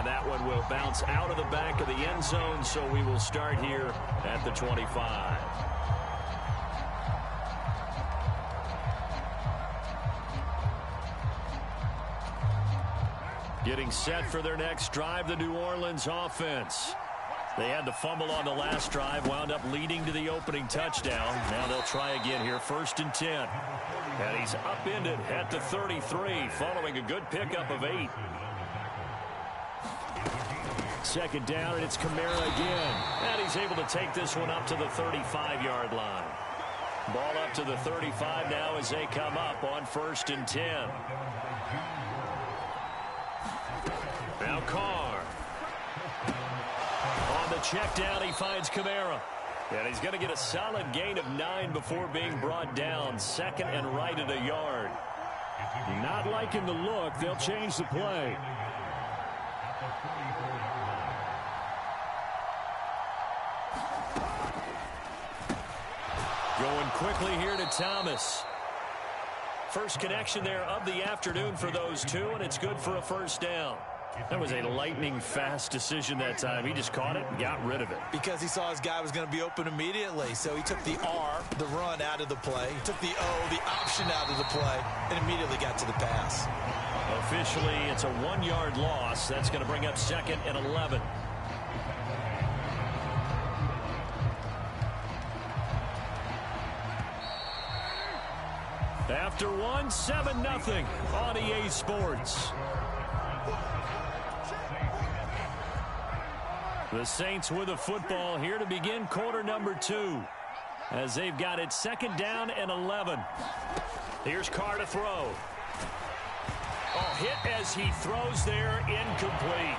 And that one will bounce out of the back of the end zone, so we will start here at the 25. Getting set for their next drive, the New Orleans offense. They had the fumble on the last drive, wound up leading to the opening touchdown. Now they'll try again here, 1st and 10. And he's upended at the 33, following a good pickup of 8. 2nd down, and it's Kamara again. And he's able to take this one up to the 35-yard line. Ball up to the 35 now as they come up on 1st and 10. Now Carr. On the check down, he finds Kamara. And he's going to get a solid gain of 9 before being brought down. 2nd and right at a yard. Not liking the look. They'll change the play. Going quickly here to Thomas. First connection there of the afternoon for those two, and it's good for a 1st down. That was a lightning-fast decision that time. He just caught it and got rid of it. Because he saw his guy was going to be open immediately. So he took the R, the run, out of the play. He took the O, the option, out of the play, and immediately got to the pass. Officially, it's a 1-yard loss. That's going to bring up 2nd and 11. After one, 7-0 on EA Sports. The Saints with a football here to begin quarter number 2. As they've got it 2nd down and 11. Here's Carr to throw. Oh, hit as he throws there, incomplete.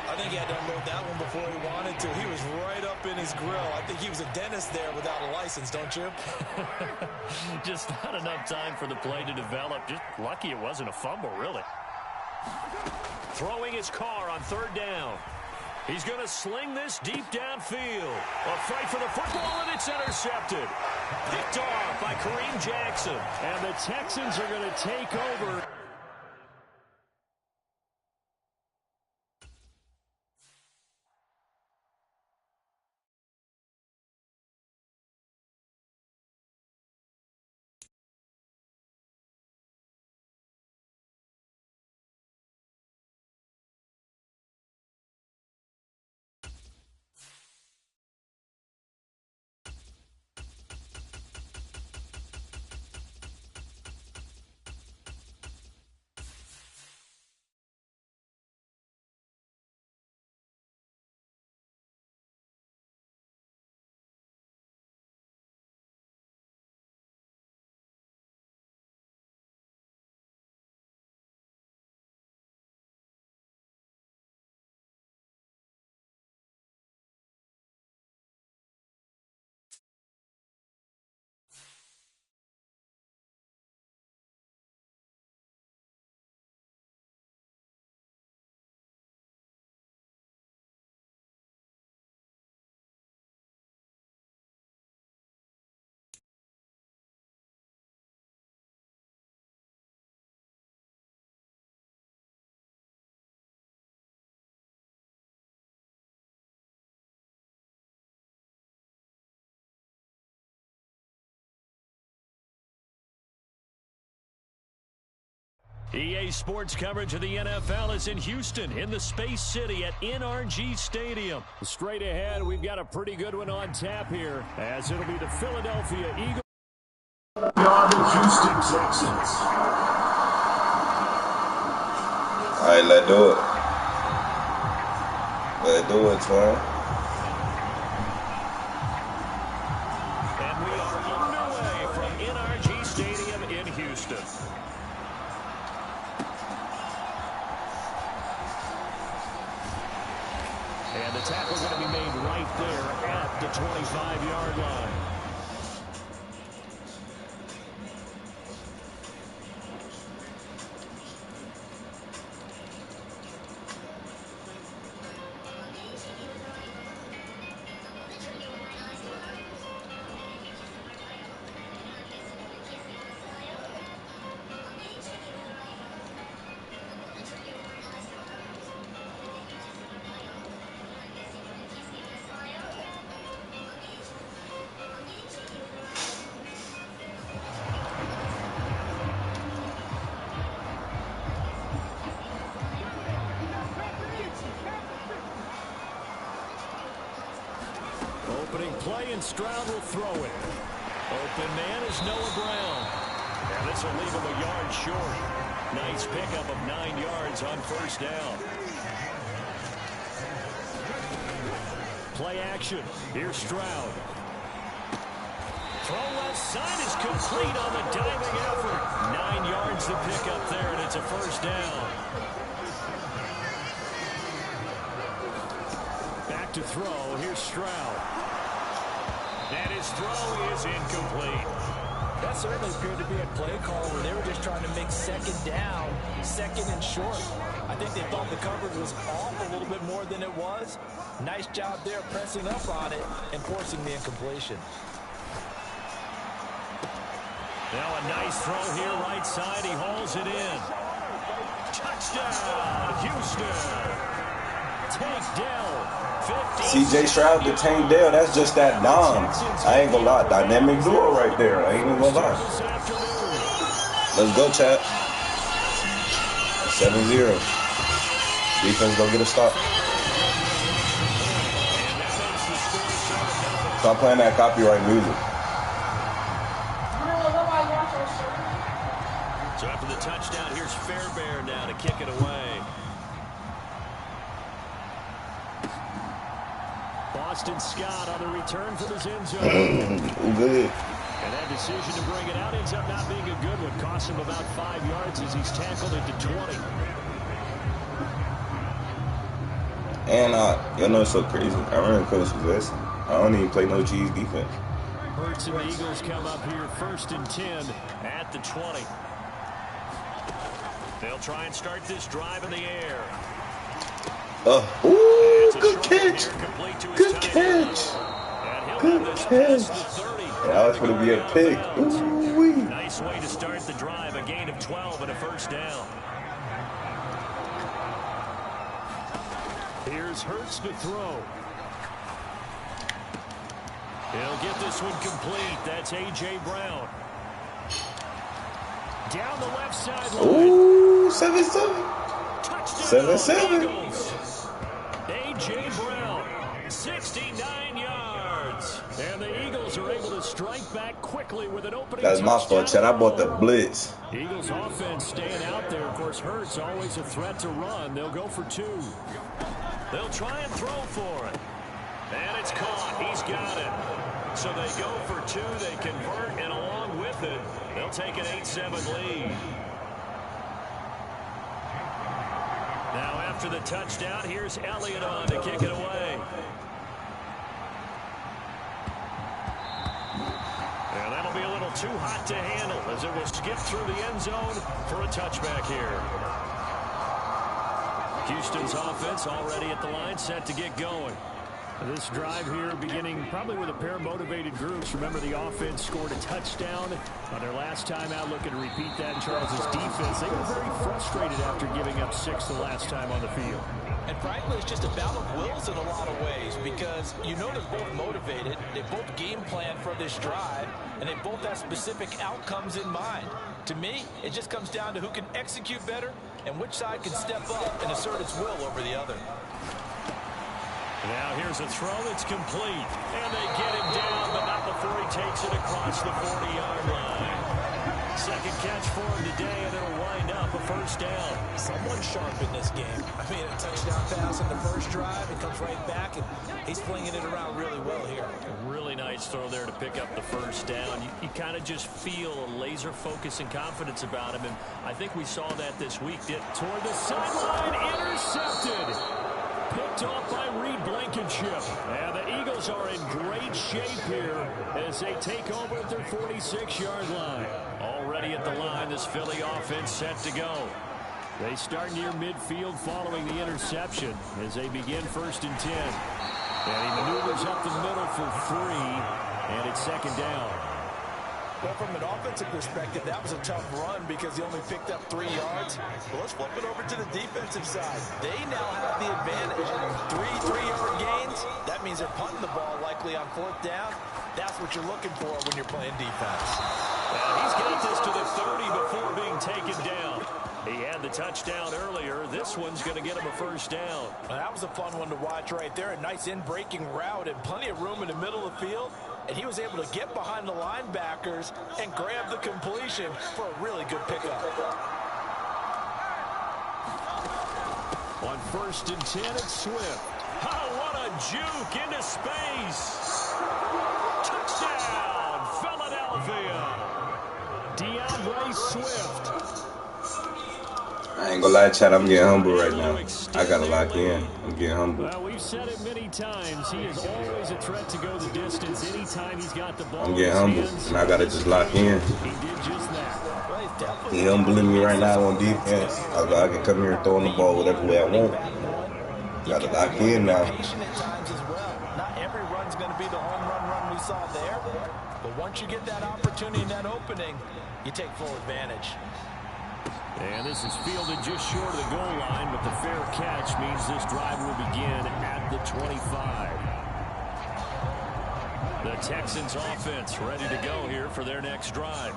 I think he had to unload that one before he wanted to. He was right up in his grill. I think he was a dentist there without a license, don't you? Just not enough time for the play to develop. Just lucky it wasn't a fumble, really. Throwing his Carr on 3rd down. He's going to sling this deep downfield. A fight for the football, and it's intercepted. Picked off by Kareem Jackson. And the Texans are going to take over. EA Sports coverage of the NFL is in Houston, in the Space City at NRG Stadium. Straight ahead, we've got a pretty good one on tap here, as it'll be the Philadelphia Eagles. On the Houston Texans. All right, let's do it. Let's do it, Twan. And we are underway from NRG Stadium in Houston. And the tackle going to be made right there at the 25-yard line. big play, and Stroud will throw it. Open man is Noah Brown. And this will leave him a yard short. Nice pickup of 9 yards on first down. Play action. Here's Stroud. Throw left side is complete on the diving effort. 9 yards to pick up there, and it's a first down. Back to throw. Here's Stroud. And his throw is incomplete. That certainly appeared to be a play call where they were just trying to make second down, second and short. I think they thought the coverage was off a little bit more than it was. Nice job there pressing up on it and forcing the incompletion. Now a nice throw here right side. He hauls it in. Touchdown, Houston. Tank Dell. C.J. Stroud to Tank Dell. That's just that dom. I ain't gonna lie. Dynamic duo right there. I ain't even gonna lie. Let's go, chat. 7-0. Defense gonna get a stop. Stop playing that copyright music. So after the touchdown, here's Fairbairn now to kick it away. Boston Scott on the return from his end zone. Good. And that decision to bring it out ends up not being a good one. Cost him about 5 yards as he's tackled into 20. And y'all know it's so crazy. I remember Coach was listening. I don't even play no cheese defense. Hurts and the Eagles come up here 1st and 10 at the 20. They'll try and start this drive in the air. Ooh, good catch. Good catch. Good catch. That was going to be a pick. Ooh-wee. Nice way to start the drive. A gain of 12 and a first down. Here's Hurts to throw. He'll get this one complete. That's A.J. Brown. Down the left sideline. Ooh, 7-7. Touchdown. 7-7. A.J. Brown, 69 yards. And the Eagles are able to strike back quickly with an opening. That's my fault, Chad. I bought the blitz. Eagles offense staying out there. Of course, Hurts always a threat to run. They'll go for 2. They'll try and throw for it. And it's caught. He's got it. So they go for 2. They convert, and along with it, they'll take an 8-7 lead. Now after the touchdown, here's Elliott on to kick it away. And that'll be a little too hot to handle as it will skip through the end zone for a touchback here. Houston's offense already at the line, set to get going. This drive here beginning probably with a pair of motivated groups. Remember, the offense scored a touchdown on their last time out, looking to repeat that in Charles' defense. They were very frustrated after giving up 6 the last time on the field. And frankly, it's just a battle of wills in a lot of ways because you know they're both motivated. They both game plan for this drive, and they both have specific outcomes in mind. To me, it just comes down to who can execute better and which side can step up and assert its will over the other. Now here's a throw that's complete. And they get him down, but not before he takes it across the 40-yard line. Second catch for him today, and it'll wind up a first down. Someone sharp in this game. I mean, a touchdown pass on the first drive. It comes right back, and he's flinging it around really well here. A really nice throw there to pick up the first down. You kind of just feel a laser focus and confidence about him, and I think we saw that this week. Toward the sideline, intercepted. Picked off by Reed Blankenship. And the Eagles are in great shape here as they take over at their 46-yard line. Already at the line, this Philly offense set to go. They start near midfield following the interception as they begin 1st and 10. And he maneuvers up the middle for 3, and it's second down. Well, from an offensive perspective, that was a tough run because he only picked up 3 yards. But let's flip it over to the defensive side. They now have the advantage. 3 3-yard gains. That means they're punting the ball likely on 4th down. That's what you're looking for when you're playing defense. He's got this to the 30 before being taken down. He had the touchdown earlier. This one's going to get him a first down. That was a fun one to watch right there. A nice in-breaking route and plenty of room in the middle of the field. And he was able to get behind the linebackers and grab the completion for a really good pickup. On 1st and 10, it's Swift. Oh, what a juke into space. Touchdown, Philadelphia. DeAndre Swift. I ain't gonna lie, Chad, I'm getting humble right now. I gotta lock in. I'm getting humble. Well, we've said it many times. He is always a threat to go the distance anytime he's got the ball. I'm getting humble, and I gotta just lock in. He did just that. He humbling me right now on defense. I can come here and throw the ball whatever way I want. Gotta lock in now. Not every run's going to be the home run we saw there. But once you get that opportunity and that opening, you take full advantage. And this is fielded just short of the goal line, but the fair catch means this drive will begin at the 25. The Texans offense ready to go here for their next drive.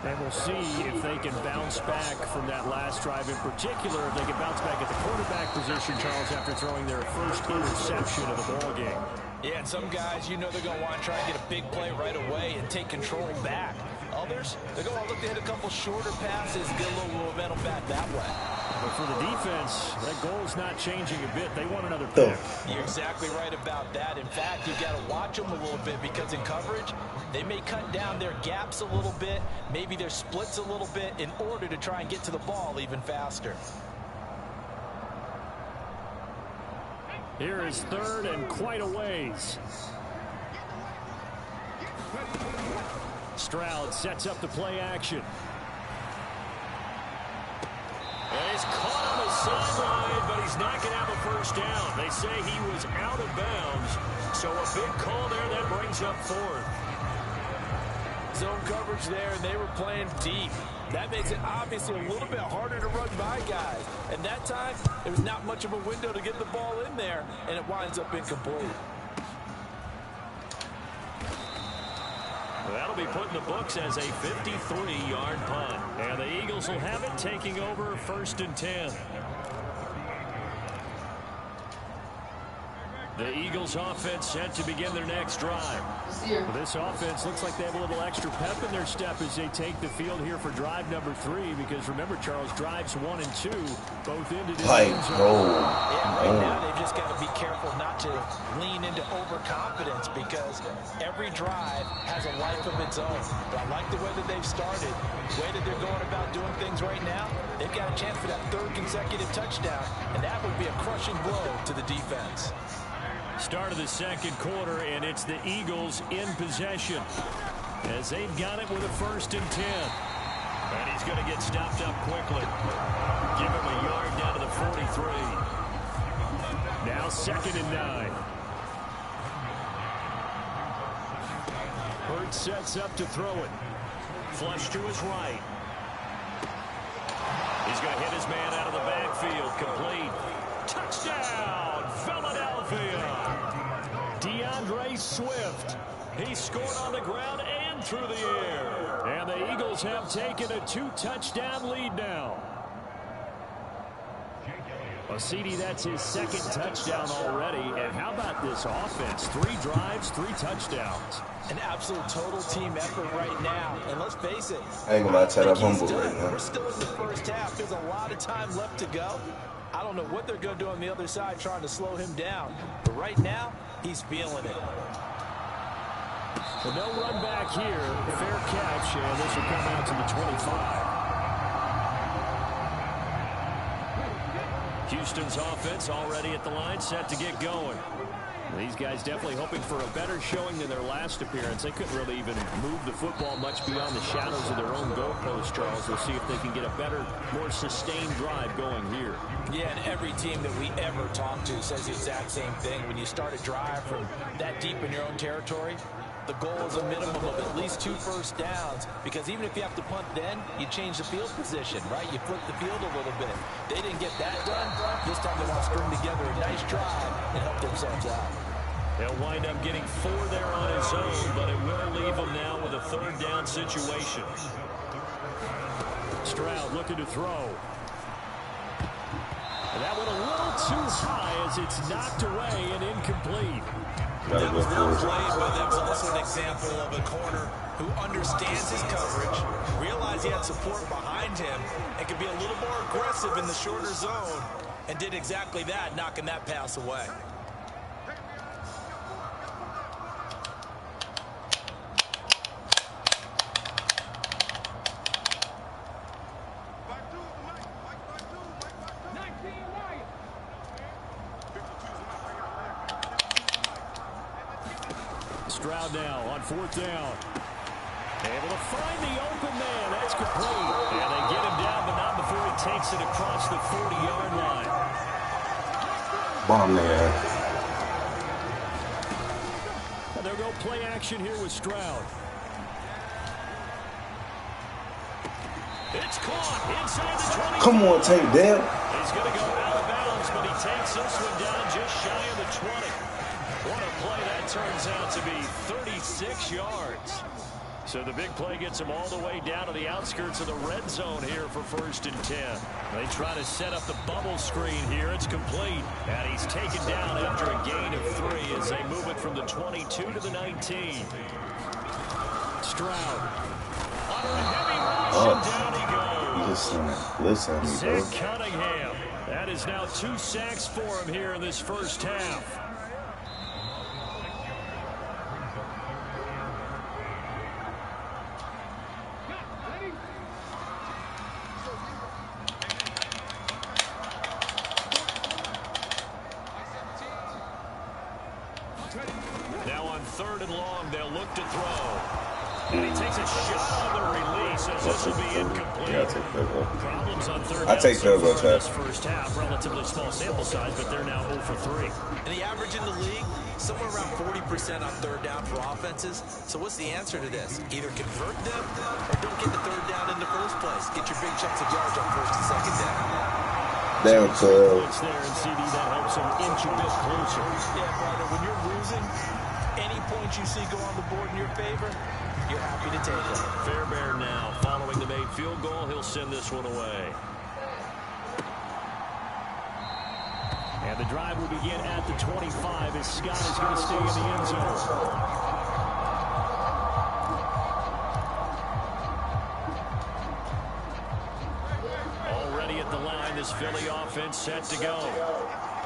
And we'll see if they can bounce back from that last drive in particular, if they can bounce back at the quarterback position, Charles, after throwing their first interception of the ball game. Yeah, and some guys, you know they're going to want to try and get a big play right away and take control back. Others, they're going to look to hit a couple shorter passes, get a little momentum back that way. But for the defense, that goal is not changing a bit. They want another pick. You're exactly right about that. In fact, you've got to watch them a little bit because in coverage, they may cut down their gaps a little bit, maybe their splits a little bit in order to try and get to the ball even faster. Here is 3rd and quite a ways. Stroud sets up the play action. And he's caught on the sideline, but he's not going to have a first down. They say he was out of bounds, so a big call there that brings up 4th. Zone coverage there, and they were playing deep. That makes it obviously a little bit harder to run by guys. And that time, there was not much of a window to get the ball in there, and it winds up incomplete. That'll be put in the books as a 53-yard punt. And the Eagles will have it, taking over 1st and 10. The Eagles offense set to begin their next drive. This offense looks like they have a little extra pep in their step as they take the field here for drive number 3. Because remember, Charles, drives 1 and 2 both ended in Pipe roll. Yeah, right now they've just got to be careful not to lean into overconfidence because every drive has a life of its own. But I like the way that they've started, the way that they're going about doing things right now. They've got a chance for that 3rd consecutive touchdown, and that would be a crushing blow to the defense. Start of the 2nd quarter, and it's the Eagles in possession as they've got it with a 1st and 10. And he's going to get stopped up quickly. Give him a yard down to the 43. Now 2nd and 9. Hurts sets up to throw it. Flush to his right. He's going to hit his man out of the backfield. Complete. Touchdown, Philadelphia. DeAndre Swift. He scored on the ground and through the air. And the Eagles have taken a 2-touchdown lead now. Well, CD, that's his 2nd touchdown already. And how about this offense? 3 drives, 3 touchdowns. An absolute total team effort right now. And let's face it, I ain't gonna lie, Chad, I'm humble right now. we're still in the first half. There's a lot of time left to go. I don't know what they're going to do on the other side trying to slow him down. But right now, he's feeling it. Well, no run back here. Fair catch, and this will come out to the 25. Houston's offense already at the line, set to get going. These guys definitely hoping for a better showing than their last appearance. They couldn't really even move the football much beyond the shadows of their own goalpost, Charles. We'll see if they can get a better, more sustained drive going here. Yeah, and every team that we ever talk to says the exact same thing. When you start a drive from that deep in your own territory, the goal is a minimum of at least 2 first downs, because even if you have to punt then, you change the field position, right? You flip the field a little bit. They didn't get that done. This time they want to string together a nice drive and help themselves out. They'll wind up getting 4 there on his own, but it will leave him now with a 3rd down situation. Stroud looking to throw. That went a little too high as it's knocked away and incomplete. That was well played, but that was also an example of a corner who understands his coverage, realized he had support behind him, and could be a little more aggressive in the shorter zone, and did exactly that, knocking that pass away. Stroud now on 4th down. Able to find the open man. That's complete. And they get him down, but not before he takes it across the 40-yard line. Bomb there. And they'll go play action here with Stroud. It's caught inside the 20. Come on, Tank Dale. He's going to go out of bounds, but he takes this one down just shy of the 20. What a play that turns out to be, 36 yards. So the big play gets him all the way down to the outskirts of the red zone here for 1st and 10. They try to set up the bubble screen here. It's complete. And he's taken down after a gain of 3 as they move it from the 22 to the 19. Stroud. Under a heavy rush, and down he goes. Listen, Zach Cunningham. That is now 2 sacks for him here in this first half. Now on 3rd and long, they'll look to throw. And he takes a shot on the release as this will be incomplete. Yeah, I'll take field goal. Problems on 3rd down. I take field goal, Chad. This first half, relatively small sample size, but they're now 0 for 3. And the average in the league, somewhere around 40% on 3rd down for offenses. So what's the answer to this? Either convert them or don't get the 3rd down in the first place. Get your big chunks of yards on 1st and 2nd down. Damn, points there, and CD, that helps him inch a bit closer. Yeah, brother, when you're losing, any points you see go on the board in your favor, you're happy to take it. Fairbairn now, following the made field goal, he'll send this one away. And the drive will begin at the 25 as Scott is going to stay in the end zone. This Philly offense set to go.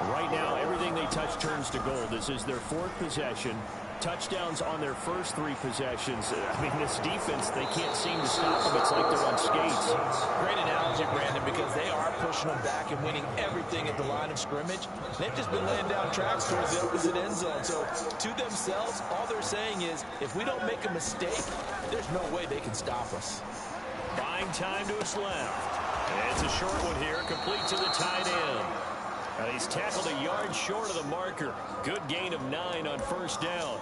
Right now, everything they touch turns to gold. This is their 4th possession. Touchdowns on their first 3 possessions. I mean, this defense, they can't seem to stop them. It's like they're on skates. Great analogy, Brandon, because they are pushing them back and winning everything at the line of scrimmage. They've just been laying down tracks towards the opposite end zone. So, to themselves, all they're saying is, if we don't make a mistake, there's no way they can stop us. Buying time to his left. And it's a short one here, complete to the tight end. And he's tackled a yard short of the marker. Good gain of 9 on 1st down.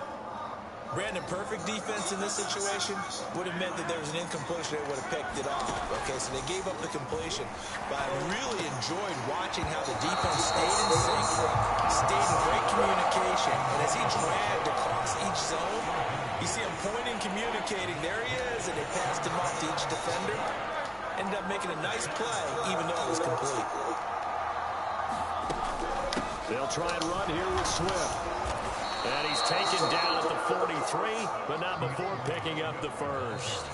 Brandon, perfect defense in this situation would have meant that there was an incompletion. They would have picked it off. Okay, so they gave up the completion. But I really enjoyed watching how the defense stayed in sync, stayed in great communication. And as he dragged across each zone, you see him pointing, communicating. There he is, and they passed him off to each defender. Ended up making a nice play, even though it was complete. They'll try and run here with Swift. And he's taken down at the 43, but not before picking up the first.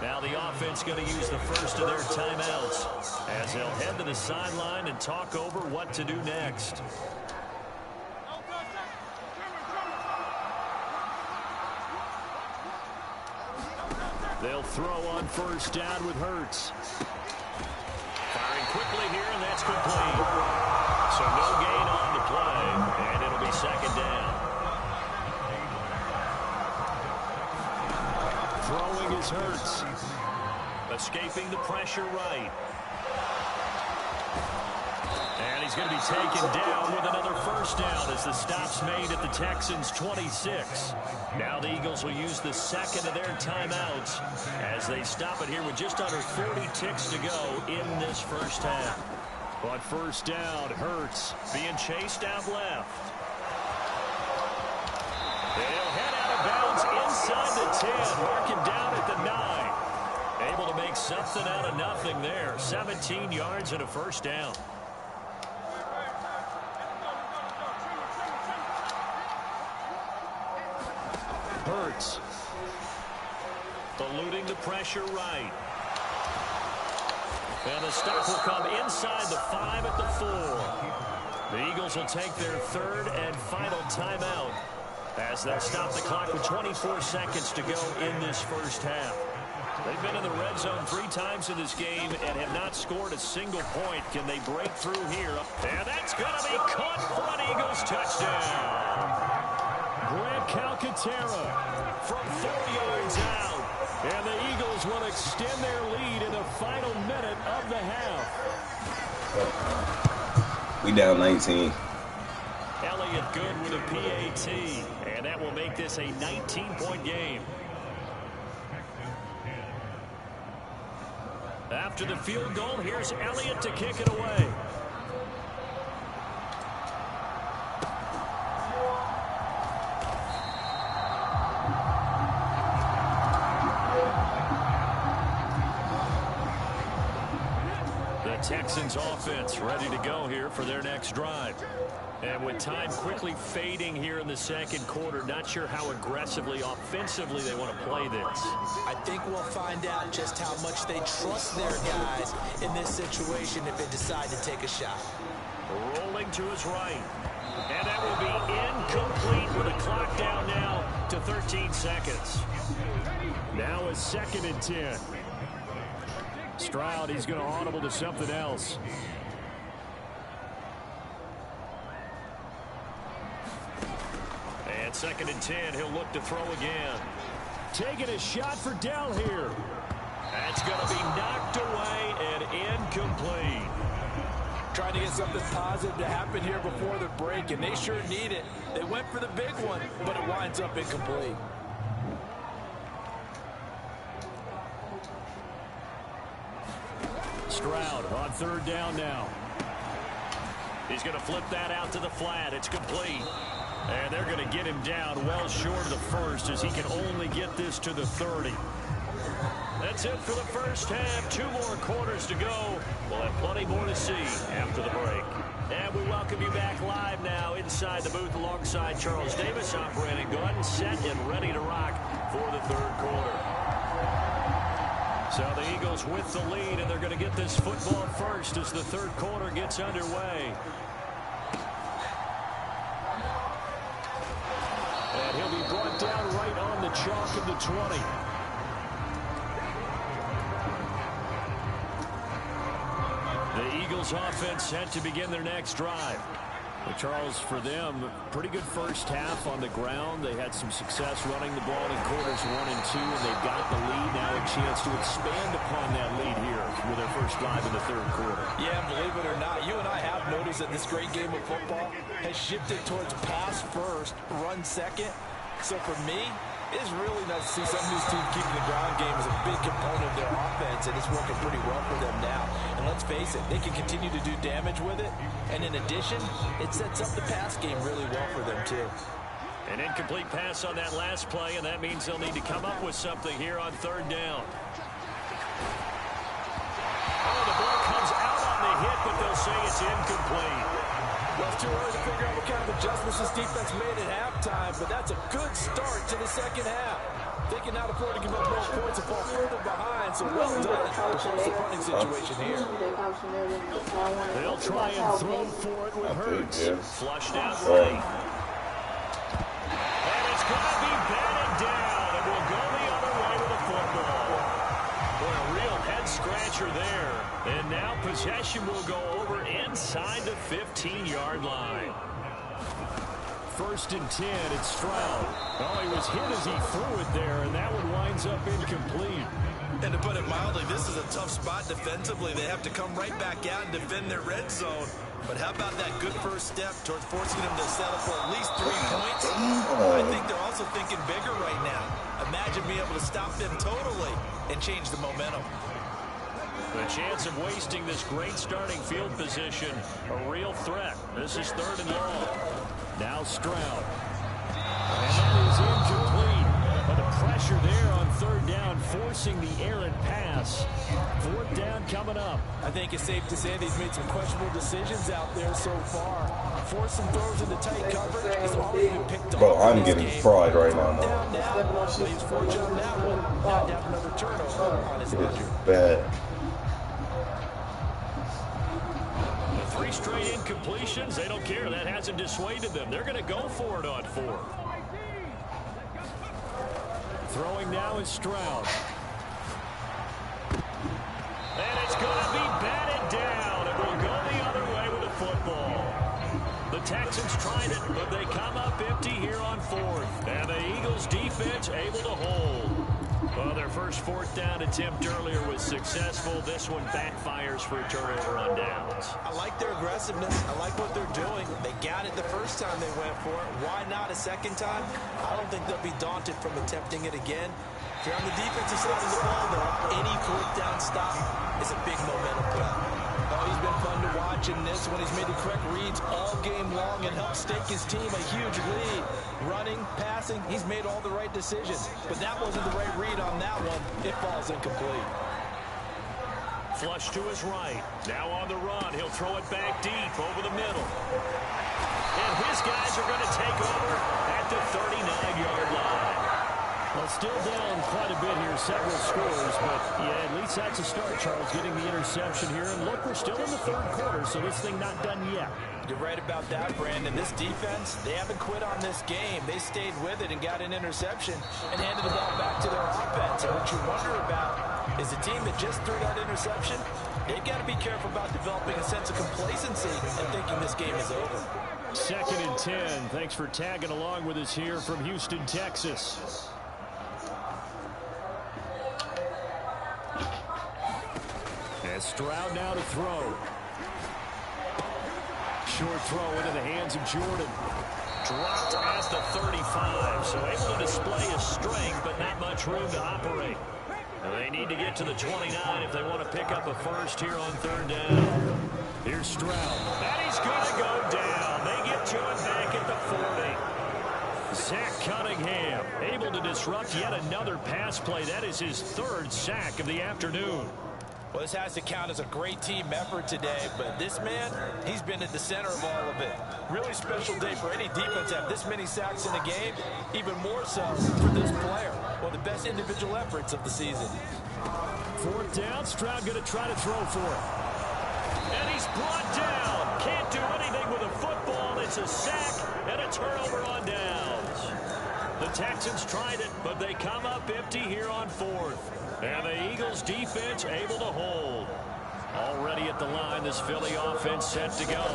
Now the offense going to use the first of their timeouts as they'll head to the sideline and talk over what to do next. They'll throw on 1st down with Hurts. Firing quickly here, and that's complete. So no gain on the play, and it'll be 2nd down. Throwing is Hurts. Escaping the pressure right. And he's going to be taken down with another 1st down as the stop's made at the Texans' 26. Now the Eagles will use the 2nd of their timeouts as they stop it here with just under 40 ticks to go in this first half. On 1st down, Hurts being chased out left. They'll head out of bounds inside the 10, mark him down at the 9. Able to make something out of nothing there. 17 yards and a 1st down. Hurts. Eluding the pressure right. And the stop will come inside the 5 at the 4. The Eagles will take their third and final timeout as they'll stop the clock with 24 seconds to go in this first half. They've been in the red zone 3 times in this game and have not scored a single point. Can they break through here? And that's going to be caught for an Eagles touchdown. Grant Calcaterra from 4 yards out. And the Eagles will extend their lead in the final minute of the half. We down 19. Elliott good with a PAT. And that will make this a 19-point game. After the field goal, here's Elliott to kick it away. The Texans offense ready to go here for their next drive. And with time quickly fading here in the second quarter, not sure how aggressively, offensively they want to play this. I think we'll find out just how much they trust their guys in this situation if they decide to take a shot. Rolling to his right. And that will be incomplete with a clock down now to 13 seconds. Now a 2nd and 10. Stroud, he's going to audible to something else. And 2nd and 10, he'll look to throw again. Taking a shot for Dell here. That's going to be knocked away and incomplete. Trying to get something positive to happen here before the break, and they sure need it. They went for the big one, but it winds up incomplete. Stroud on 3rd down now. He's going to flip that out to the flat. It's complete. And they're going to get him down well short of the first as he can only get this to the 30. That's it for the first half. 2 more quarters to go. We'll have plenty more to see after the break. And we welcome you back live now inside the booth alongside Charles Davis. I'm Brandon Gordon, set and ready to rock for the 3rd quarter. So the Eagles with the lead, and they're going to get this football first as the 3rd quarter gets underway. And he'll be brought down right on the chalk of the 20. The Eagles offense set to begin their next drive. Well, Charles, for them, pretty good first half on the ground. They had some success running the ball in quarters 1 and 2, and they've got the lead. Now a chance to expand upon that lead here with their first drive in the 3rd quarter. Yeah, believe it or not, you and I have noticed that this great game of football has shifted towards pass first, run second. So for me, it's really nice to see some of these teams keeping the ground game as a big component of their offense, and it's working pretty well for them now. And let's face it, they can continue to do damage with it. And in addition, it sets up the pass game really well for them, too. An incomplete pass on that last play, and that means they'll need to come up with something here on 3rd down. Oh, the ball comes out on the hit, but they'll say it's incomplete. Well, it's too early to figure out what kind of adjustments this defense made at halftime, but that's a good start to the second half. They can not afford to give up more points and fall further behind, so well done. It's a punting situation here. They'll try and throw for it with Hurts. Flushed out right. And it's going to be batted down, and we'll go the other way with the football. Boy, a real head-scratcher there. And now possession will go over inside the 15-yard line. 1st and 10, it's Stroud. Oh, he was hit as he threw it there, and that one winds up incomplete. And to put it mildly, this is a tough spot defensively. They have to come right back out and defend their red zone. But how about that good first step towards forcing them to settle for at least 3 points? I think they're also thinking bigger right now. Imagine being able to stop them totally and change the momentum. The chance of wasting this great starting field position, a real threat. This is 3rd and long. Now Stroud. And that is incomplete. But the pressure there on 3rd down, forcing the errant pass. 4th down coming up. I think it's safe to say that he's made some questionable decisions out there so far. Forced some throws into tight coverage. He's already been picked Bro, off. I'm getting fried right now. Down now. He's fortunate on that one. Now to have another turnover on his ledger. Bad. 3 straight incompletions. They don't care. That hasn't dissuaded them. They're going to go for it on 4th. Throwing now is Stroud. And it's going to be batted down. It will go the other way with the football. The Texans tried it, but they come up empty here on 4th. And the Eagles defense able to hold. Well, their first 4th down attempt earlier was successful. This one backfires for a turnover on downs. I like their aggressiveness. I like what they're doing. They got it the first time they went for it. Why not a second time? I don't think they'll be daunted from attempting it again. If you're on the defensive side of the ball, though, any 4th down stop is a big momentum play. Oh, he's been fun to watch in this one. He's made the correct reads all game long and helped stake his team a huge lead. Running, passing, he's made all the right decisions. But that wasn't the right read on that one. It falls incomplete. Flush to his right. Now on the run. He'll throw it back deep over the middle. And his guys are going to take over at the 39-yard line. Well, still down quite a bit here, several scores, but yeah, at least that's a start, Charles, getting the interception here. And look, we're still in the 3rd quarter, so this thing not done yet. You're right about that, Brandon. This defense, they haven't quit on this game. They stayed with it and got an interception and handed the ball back to their offense. And what you wonder about is a team that just threw that interception, they've got to be careful about developing a sense of complacency and thinking this game is over. 2nd and 10. Thanks for tagging along with us here from Houston, Texas. As Stroud now to throw. Short throw into the hands of Jordan. Dropped at the 35, so able to display his strength, but not much room to operate. And they need to get to the 29 if they want to pick up a first here on 3rd down. Here's Stroud. And he's going to go down. They get to it back at the 40. Zach Cunningham able to disrupt yet another pass play. That is his 3rd sack of the afternoon. Well, this has to count as a great team effort today, but this man, he's been at the center of all of it. Really special day for any defense to have this many sacks in a game, even more so for this player. One of the best individual efforts of the season. 4th down, Stroud going to try to throw for it. And he's brought down. Can't do anything with a football. It's a sack and a turnover on downs. The Texans tried it, but they come up empty here on 4th. And the Eagles defense able to hold. Already at the line, this Philly offense set to go.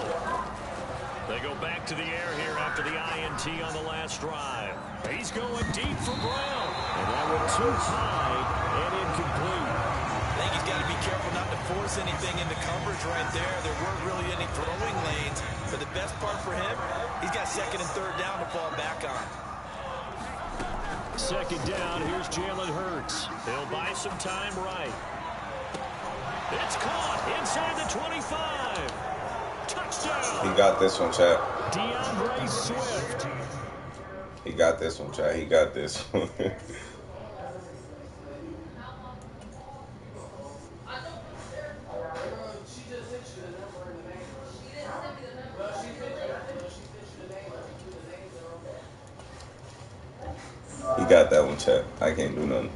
They go back to the air here after the INT on the last drive. He's going deep for Brown. And that went too high and incomplete. I think he's got to be careful not to force anything into coverage right there. There weren't really any throwing lanes. But the best part for him, he's got 2nd and 3rd down to fall back on. 2nd down, here's Jalen Hurts. He'll buy some time right. It's caught inside the 25. Touchdown. He got this one, Chad. DeAndre Swift. He got this one, Chad. He got this one. He got that one, Chad. I can't do nothing.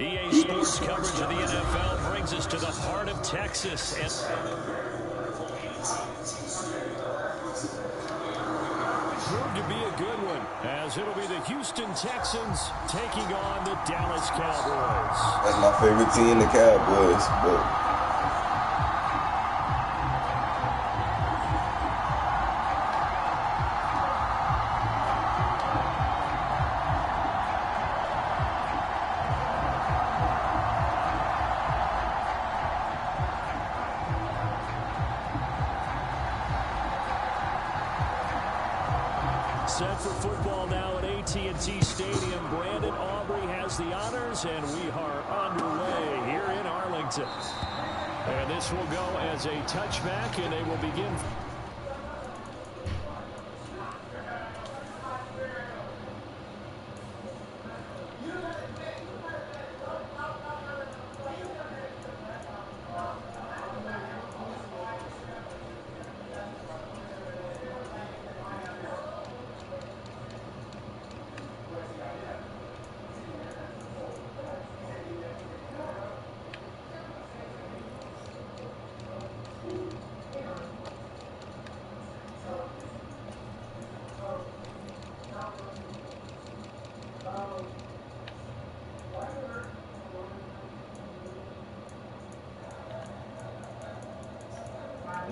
EA Sports coverage of the NFL brings us to the heart of Texas. And proved to be a good one, as it'll be the Houston Texans taking on the Dallas Cowboys. That's my favorite team, the Cowboys. But set for football now at AT&T Stadium. Brandon Aubrey has the honors, and we are underway here in Arlington. And this will go as a touchback, and they will begin.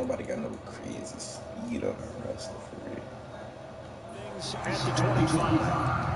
nobody got no crazy speed on our wrestler for real. At the 25.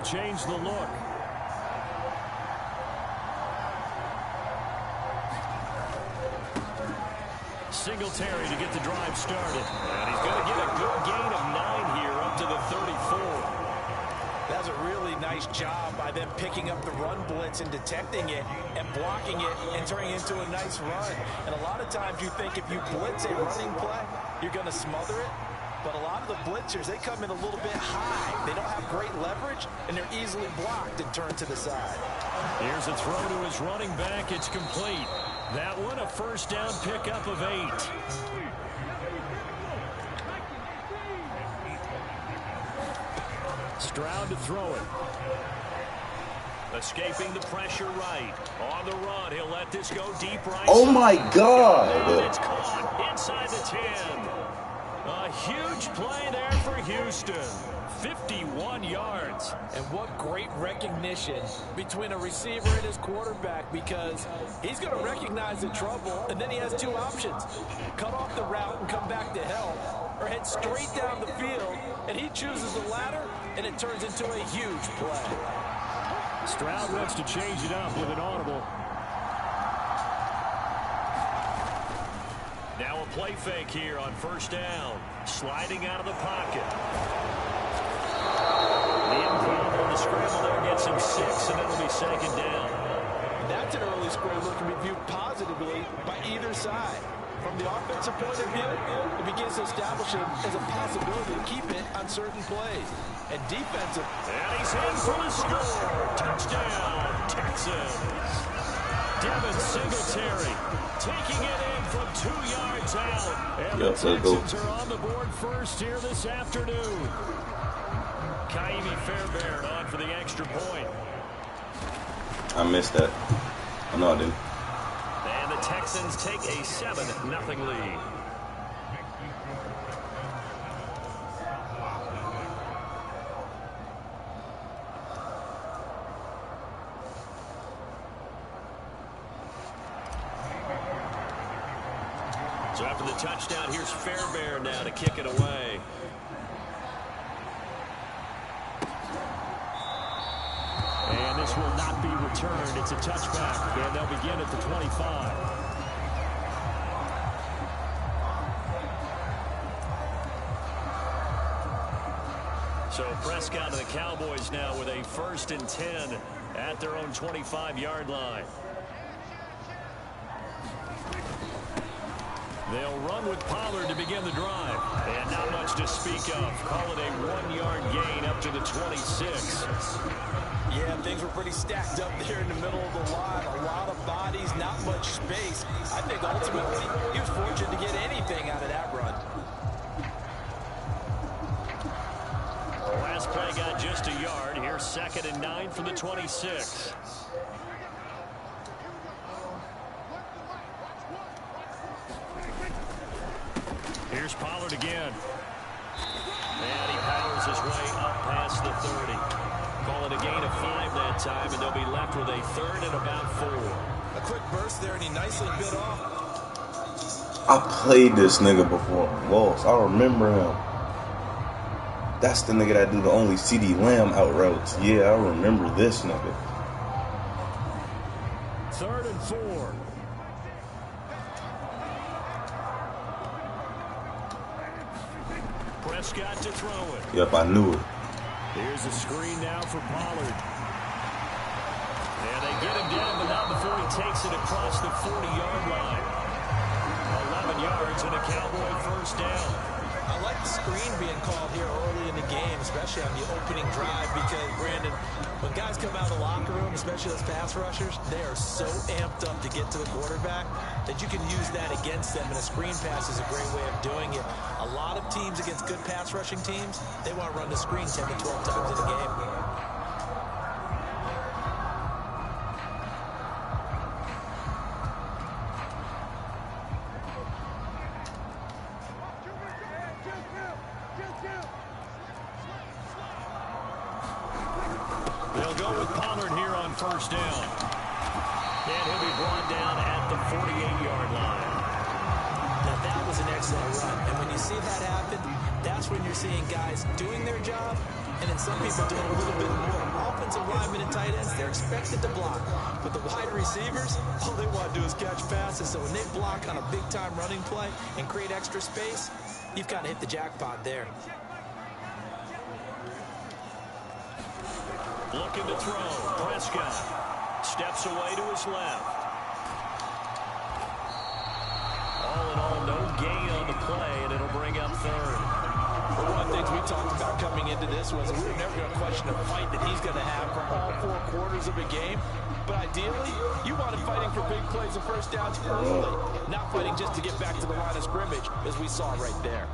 Change the look. Singletary to get the drive started. And he's going to get a good gain of 9 here up to the 34. That's a really nice job by them picking up the run blitz and detecting it and blocking it and turning it into a nice run. And a lot of times you think if you blitz a running play, you're going to smother it. But a lot of the blitzers, they come in a little bit high. They don't have great leverage, and they're easily blocked and turned to the side. Here's a throw to his running back. It's complete. That one, a first down pickup of 8. Stroud to throw it. Escaping the pressure right. On the run, he'll let this go deep right. Oh, my God. And it's caught inside the 10. A huge play there for Houston. 51 yards. And what great recognition between a receiver and his quarterback, because he's going to recognize the trouble, and then he has 2 options. Cut off the route and come back to help, or head straight down the field, and he chooses the latter, and it turns into a huge play. Stroud wants to change it up with an audible. Now a play fake here on first down. Sliding out of the pocket. The improv on the scramble there gets him 6, and it'll be 2nd down. That's an early scramble that can be viewed positively by either side. From the offensive point of view, it begins to establish it as a possibility to keep it on certain plays. And defensive. And he's in for the score. Touchdown, Texans. Devin Singletary taking it in from 2 yards out. And the Texans are on the board first here this afternoon. Kaimi Fairbairn on for the extra point. I missed that. Oh, no, I didn't. And the Texans take a 7-0 lead. So after the touchdown, here's Fairbairn now to kick it away. And this will not be returned. It's a touchback, and they'll begin at the 25. So Prescott and the Cowboys now with a 1st and 10 at their own 25-yard line. They'll run with Pollard to begin the drive. And not much to speak of. Call it a 1-yard gain up to the 26. Yeah, things were pretty stacked up there in the middle of the line. A lot of bodies, not much space. I think ultimately he was fortunate to get anything out of that run. Last play got just a yard. Here's 2nd and 9 from the 26. Here's Pollard again. And he powers his way up past the 30. Call it a gain of 5 that time, and they'll be left with a 3rd and about 4. A quick burst there, and he nicely bit off. I played this nigga before. Lost. I remember him. That's the nigga that do the only CD Lamb out routes. Yeah, I remember this nigga. 3rd and 4. Prescott to throw it. Yep, I knew it. Here's a screen now for Pollard. And they get him down, but not before he takes it across the 40-yard line. 11 yards and a Cowboy first down. I like the screen being called here early in the game, especially on the opening drive, because, Brandon, when guys come out of the locker room, especially those pass rushers, they are so amped up to get to the quarterback that you can use that against them, and a screen pass is a great way of doing it. A lot of teams against good pass rushing teams, they want to run the screen 10 to 12 times in the game. They'll go with Pollard here on first down. And he'll be brought down at the 48-yard line. Now that was an excellent run. And when you see that happen, that's when you're seeing guys doing their job, and then some people doing a little bit more. Offensive linemen and tight ends, they're expected to block. But the wide receivers, all they want to do is catch passes. So when they block on a big-time running play and create extra space, you've got to hit the jackpot there. Looking to throw. Prescott steps away to his left. All in all, no gain on the play, and it'll bring up 3rd. Well, one of the things we talked about coming into this was we were never going to question the fight that he's going to have for all 4 quarters of a game. But ideally, you want him fighting for big plays and first downs early, not fighting just to get back to the line of scrimmage, as we saw right there.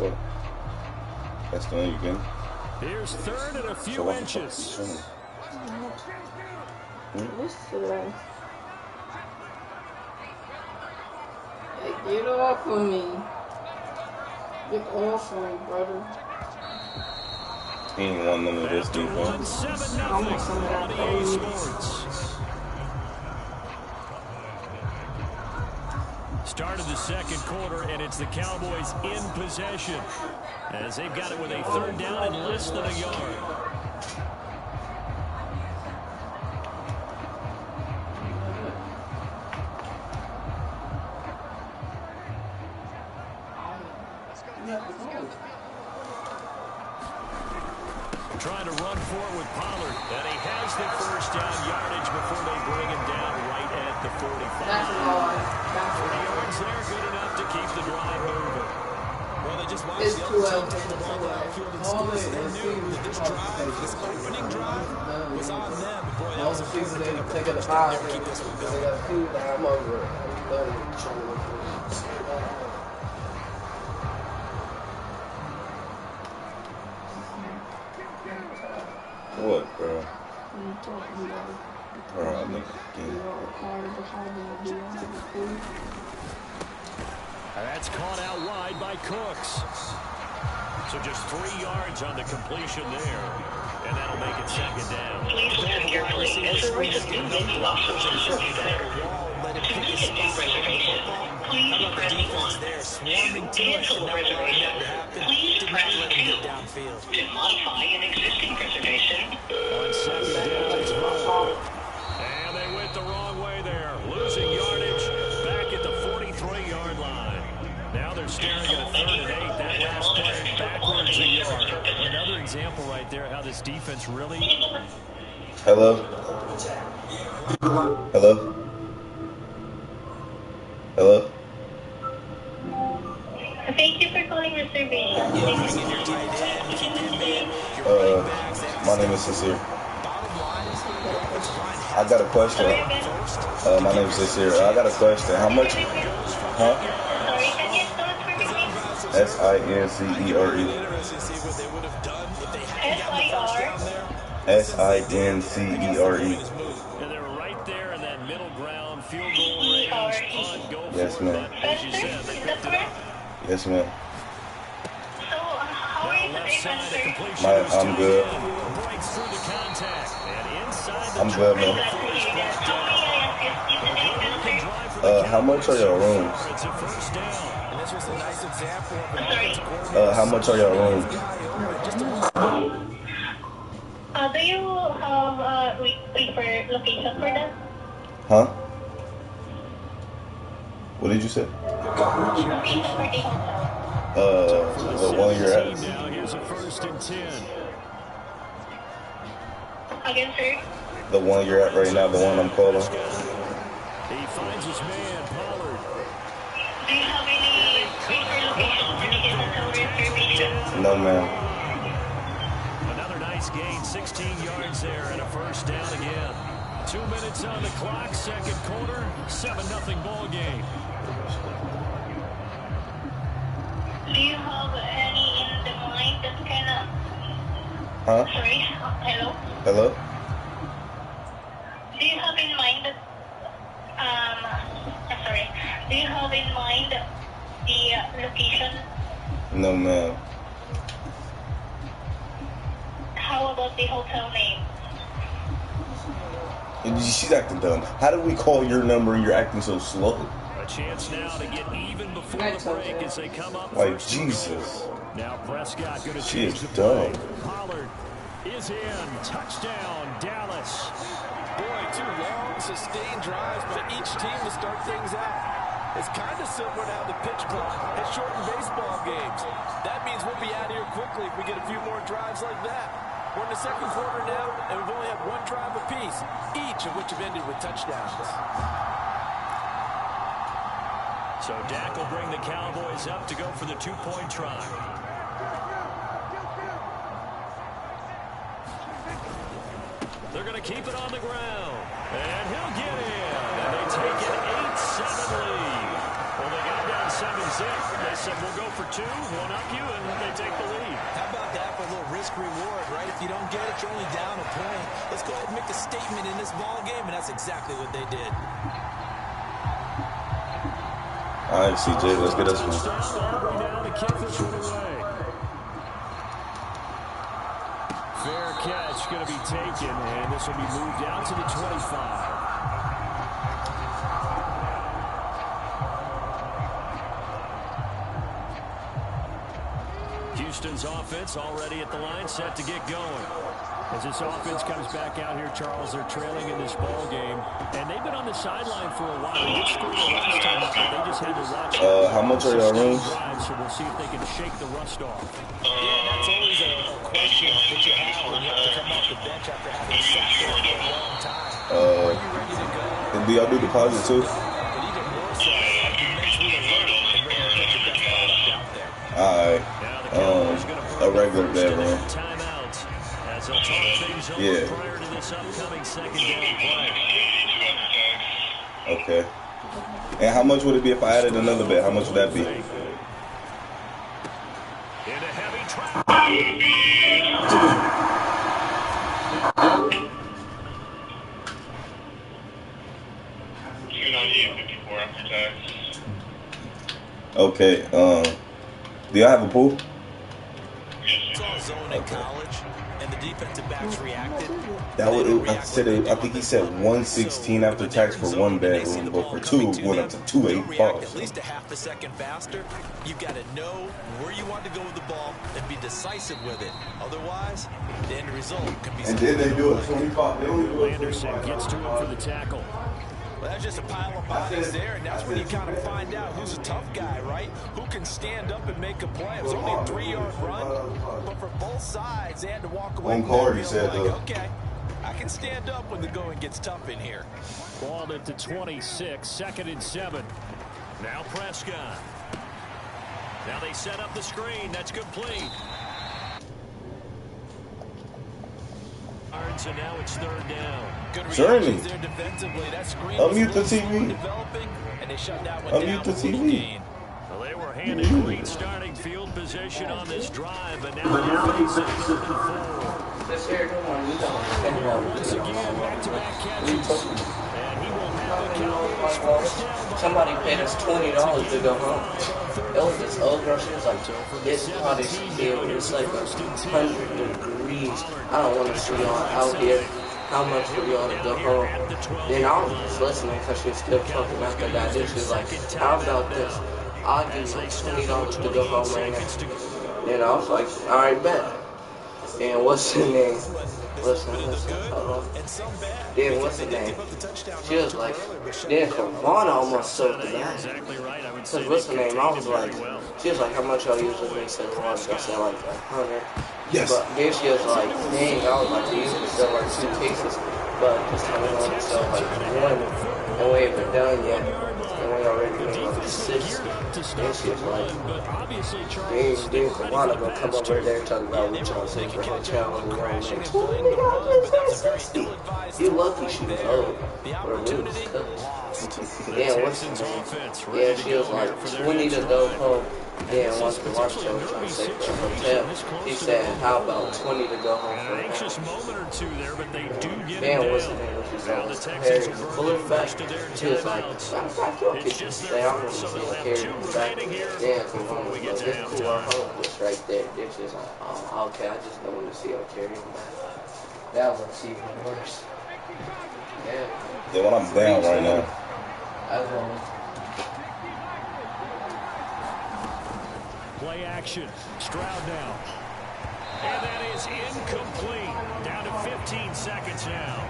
Well, that's the only game. Here's 3rd and a few inches. Hey, get off of me. Get off of me, brother. He ain't want none of this After defense. 1-7-0 on EA Sports. Start of the second quarter, and it's the Cowboys in possession, as they've got it with a 3rd down and less than a yard. Trying to run forward with Pollard, and he has the first down yardage before they bring him down right at the 45. 40 yards there, good enough to keep the drive moving. Well, they just watched the other team take the ball downfield and score, so they knew that this drive, this opening drive, was on them. Boy, that was important to pick up the touchdown there, keep this one going. What, bro? Bro, I think That's caught out wide by Cooks. So just 3 yards on the completion there. And that'll make it 2nd down. Please listen carefully as the rate of movement losses is reservation. Please press 1. To cancel a reservation, please press 2. To modify an existing reservation. On 2nd down, it's Hall. And they went the wrong way there. Losing yardage back at the 43-yard line. Now they're staring at a 3rd and 8. That last play backwards a yard. Another example right there how this defense really... Hello? Hello? Hello? Thank you for calling reservation. My name is Sincere. I got a question. My name is Sincere. I got a question. How much? Huh? Sorry, can you spell it for me, please? S-I-N-C-E-R-E. S-I-N-C-E-R-E. And they're right there in that middle ground field goal range. Punt, go Yes, for it. ma'am. But as you said, they picked it up. Yes, ma'am. So, how are you Left today, side of Spencer? completion. I'm good. Breaks through the contact. And inside the I'm good, man. Glad to hear that. How may I assist you today, Spencer? How much are your rooms? It's a first down. And this was a nice example of an Sorry. offensive coordinator. How much are your rooms? Do you have a preferred location for that? Huh? What did you say? Location for the hotel. The one you're at. Now here's a 1st and 10. Again, sir? The one you're at right now, the one I'm calling. He finds his man, Pollard. Do you have any preferred location for the hotel reservation? No, ma'am. Another nice gain, 16 yards there, and a first down again. 2 minutes on the clock, second quarter, 7-0 ball game. Do you have any in the mind that kind of... Huh? Sorry, hello? Hello? Do you have in mind that... sorry. Do you have in mind the location? No, ma'am. How about the hotel name? She's acting dumb. How do we call your number and you're acting so slow? A chance now to get even before the break as they come up. Like, Jesus. Now Prescott going to She change is the play. dumb. Pollard is in. Touchdown, Dallas. Boy, 2 long, sustained drives by each team to start things out. It's kind of similar to how the pitch clock has shortened baseball games. That means we'll be out of here quickly if we get a few more drives like that. We're in the second quarter now, and we've only had 1 drive apiece, each of which have ended with touchdowns. So Dak will bring the Cowboys up to go for the 2-point try. They're going to keep it on the ground. And he'll get in. And they take an 8-7 lead. Well, they got down 7-zip. They said, we'll go for 2, one up you, and they take the lead. How about that for a little risk-reward, right? If you don't get it, you're only down a point. Let's go ahead and make a statement in this ball game, and that's exactly what they did. All right, CJ, let's get us one. Fair catch going to be taken, and this will be moved out to the 25. Houston's offense already at the line, set to get going. As this offense comes back out here, Charles, they're trailing in this ball game, and they've been on the sideline for a while. They did score the last time out, but they just had to watch. How much are your rooms? So we'll see if they can shake the rust off. Yeah, that's always a question that you have when you have to come off the bench after having sat there for a long time. Are you ready to go? And do y'all do deposit too? But even more so, are you mentally alert and ready to put your best product out there? Alright. A regular bedroom. Yeah. Prior to this upcoming second down play. Okay. And how much would it be if I added another bed? How much would that be? In a heavy trap. Okay. Do y'all have a pool? It's all zone in college, and the defensive backs reacted. That was, I think he said 116 after tax for 1 bedroom, but for 2 it went up to 285. At least a half a second faster. You've got to know where you want to go with the ball and be decisive with it. Otherwise, the end result can be. And then they do it 25. They only do it Anderson gets to him for the tackle. Well, that's just a pile of bodies there, and that's when you kind of find out who's a tough guy, right? Who can stand up and make a play. It was only a 3-yard run, but for both sides, they had to walk away. One card, he said, okay, I can stand up when the going gets tough in here. Ball at the 26, 2nd and 7. Now Prescott. Now they set up the screen. That's complete. And now it's third down. Journey. Unmute the TV. Unmute the TV. Well, they were handed great starting field position on this drive, but now This here, come on, you don't. once again, back-to-back catches. And he will have the Cowboys first down. Somebody paid us $20 to go home. It was this old girl. She was like, "This cottage field is like 100 degrees. I don't want to see y'all out here. How much for y'all to go home?" Then I was just listening because she was still talking about the guy. Then she was like, "How about this? I'll give you like $20 to go home right now." Then I was like, "All right, bet." And what's her name? Listen, hold on. Then what's her name? She was like, then Kavana almost sold the bag. Because what's her name? I was like, she was like, "How much y'all usually make sell lunch?" I said like 100. Yes. But then she was like, "Dang," I was like, "We usually sell like 2 cases, but this time we only sell like 1, and we ain't been done yet, and we already made like 6." And she was like, then Kavana gonna come over there talking about what y'all say for hotel, and we only make $20. You lucky she was old, or we was cooked. Then what's her name? Yeah, she was like, "20 to go home." Then once the watch show was trying to say for a hotel, he said, "How about 20 to go home for An a anxious house?" moment or two there, but they do get it Then what's her down. name? She Now the said, Texans "Harry, will pull burn it the back." first of their She was like, timeouts. "Matter of fact, y'all It's could just just their stay. I don't first, want so to they'll see have Harry 2 in the back." remaining here Then before we get to it's cool. Our halftime. home was right there. Then she's like, "Oh, okay, I just don't want to see Harry in the back." That looks even worse. Yeah. Yeah, well, I'm down right now. I won't. Play action. Stroud now. And that is incomplete. Down to 15 seconds now.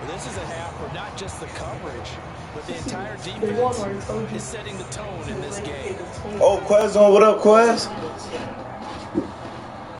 Well, this is a half where not just the coverage, but the entire defense is setting the tone in this game. Oh, Quez on. What up, Quez?